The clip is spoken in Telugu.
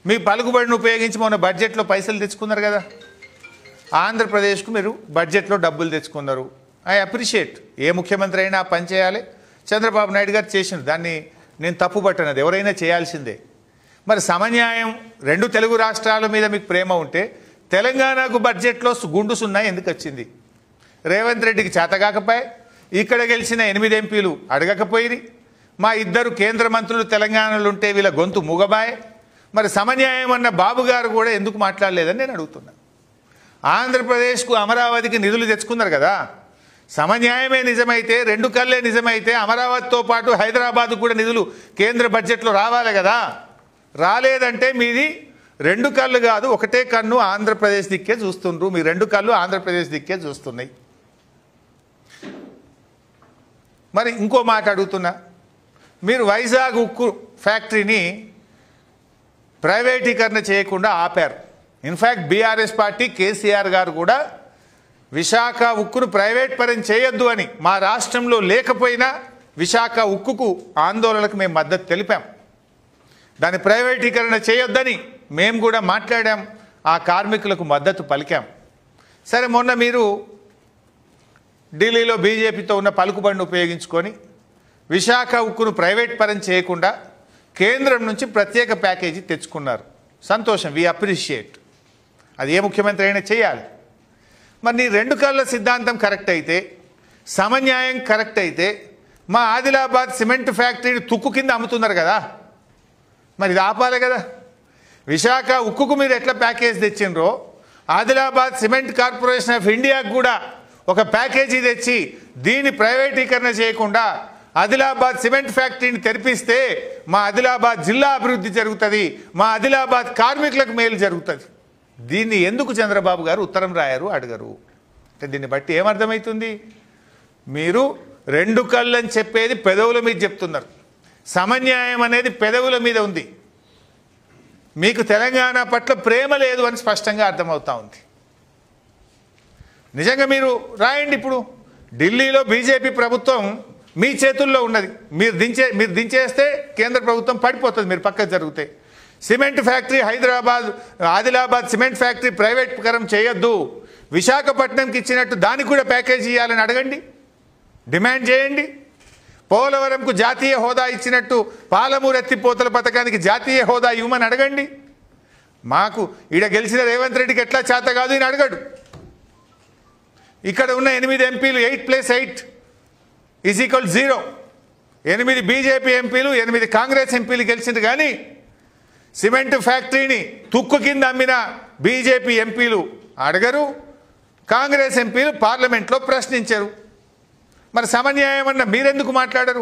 మీ పలుకుబడిని ఉపయోగించి మొన్న బడ్జెట్లో పైసలు తెచ్చుకున్నారు కదా, ఆంధ్రప్రదేశ్కు మీరు బడ్జెట్లో డబ్బులు తెచ్చుకున్నారు. I appreciate. ఏ ముఖ్యమంత్రి అయినా పని చేయాలి. చంద్రబాబు నాయుడు గారు చేసినారు, దాన్ని నేను తప్పుపట్టనది, ఎవరైనా చేయాల్సిందే. మరి సమన్యాయం, రెండు తెలుగు రాష్ట్రాల మీద మీకు ప్రేమ ఉంటే తెలంగాణకు బడ్జెట్లో గుండు సున్నా ఎందుకు వచ్చింది? రేవంత్ రెడ్డికి చేతగాకపోయి ఇక్కడ గెలిచిన 8 ఎంపీలు అడగకపోయిరి. మా 2 కేంద్ర మంత్రులు తెలంగాణలో ఉంటే వీళ్ళ గొంతు మూగబాయే. మరి సమన్యాయం అన్న బాబు గారు కూడా ఎందుకు మాట్లాడలేదని నేను అడుగుతున్నా. ఆంధ్రప్రదేశ్కు అమరావతికి నిధులు తెచ్చుకున్నారు కదా, సమన్యాయమే నిజమైతే, 2 కళ్ళే నిజమైతే అమరావతితో పాటు హైదరాబాద్ కూడా నిధులు కేంద్ర బడ్జెట్లో రావాలి కదా. రాలేదంటే మీది 2 కళ్ళు కాదు, ఒకటే కన్ను ఆంధ్రప్రదేశ్ దిక్కే చూస్తుండ్రు. మీ 2 కళ్ళు ఆంధ్రప్రదేశ్ దిక్కే చూస్తున్నాయి. మరి ఇంకో మాట అడుగుతున్నా, మీరు వైజాగ్ ఉక్కు ఫ్యాక్టరీని ప్రైవేటీకరణ చేయకుండా ఆపారు. ఇన్ఫ్యాక్ట్ బీఆర్ఎస్ పార్టీ కేసీఆర్ గారు కూడా విశాఖ ఉక్కును ప్రైవేట్ పరం చేయొద్దు అని, మా రాష్ట్రంలో లేకపోయినా విశాఖ ఉక్కుకు ఆందోళనకు మేము మద్దతు తెలిపాం. దాన్ని ప్రైవేటీకరణ చేయొద్దని మేము కూడా మాట్లాడాం, ఆ కార్మికులకు మద్దతు పలికాం. సరే, మొన్న మీరు ఢిల్లీలో బీజేపీతో ఉన్న పలుకుబడిని ఉపయోగించుకొని విశాఖ ఉక్కును ప్రైవేట్ పరం చేయకుండా కేంద్రం నుంచి ప్రత్యేక ప్యాకేజీ తెచ్చుకున్నారు. సంతోషం, వి అప్రిషియేట్. అది ఏ ముఖ్యమంత్రి అయినా చేయాలి. మరి నీ 2 కళ్ళ సిద్ధాంతం కరెక్ట్ అయితే, సమన్యాయం కరెక్ట్ అయితే, మా ఆదిలాబాద్ సిమెంట్ ఫ్యాక్టరీని తుక్కు కింద అమ్ముతున్నారు కదా, మరి ఇది ఆపాలి కదా. విశాఖ ఉక్కుకు మీరు ఎట్లా ప్యాకేజ్ తెచ్చిండ్రో, ఆదిలాబాద్ సిమెంట్ కార్పొరేషన్ ఆఫ్ ఇండియాకు కూడా ఒక ప్యాకేజీ తెచ్చి దీన్ని ప్రైవేటీకరణ చేయకుండా ఆదిలాబాద్ సిమెంట్ ఫ్యాక్టరీని తెరిపిస్తే మా ఆదిలాబాద్ జిల్లా అభివృద్ధి జరుగుతుంది, మా ఆదిలాబాద్ కార్మికులకు మేలు జరుగుతుంది. దీన్ని ఎందుకు చంద్రబాబు గారు ఉత్తరం రాయరు, అడగరు? అంటే దీన్ని బట్టి ఏమర్థమవుతుంది? మీరు 2 కళ్ళు అని చెప్పేది పెదవుల మీద చెప్తున్నారు, సమన్యాయం అనేది పెదవుల మీద ఉంది. మీకు తెలంగాణ పట్ల ప్రేమ లేదు అని స్పష్టంగా అర్థమవుతా ఉంది. నిజంగా మీరు రాయండి. ఇప్పుడు ఢిల్లీలో బీజేపీ ప్రభుత్వం మీ చేతుల్లో ఉన్నది, మీరు దించేస్తే కేంద్ర ప్రభుత్వం పడిపోతుంది, మీరు పక్కకు జరిగితే. Cement factory Adilabad cement factory private పరం చేయొద్దు, విశాఖపట్నంకి ఇచ్చినట్టు దానికి కూడా ప్యాకేజీ ఇవ్వాలని అడగండి, డిమాండ్ చేయండి. పోలవరంకు జాతీయ హోదా ఇచ్చినట్టు పాలమూరు ఎత్తిపోతల పథకానికి జాతీయ హోదా ఇవ్వమని అడగండి. మాకు ఈడ గెలిచిన రేవంత్ రెడ్డికి ఎట్లా చేత కాదు అని అడగడు. ఇక్కడ ఉన్న 8 ఎంపీలు 8 + 8 = 0. 8 బీజేపీ ఎంపీలు 8 కాంగ్రెస్ ఎంపీలు గెలిచింది. కానీ సిమెంట్ ఫ్యాక్టరీని తుక్కు కింద అమ్మిన బీజేపీ ఎంపీలు అడగరు, కాంగ్రెస్ ఎంపీలు పార్లమెంట్లో ప్రశ్నించరు. మరి సమన్యాయం అన్న మీరెందుకు మాట్లాడరు?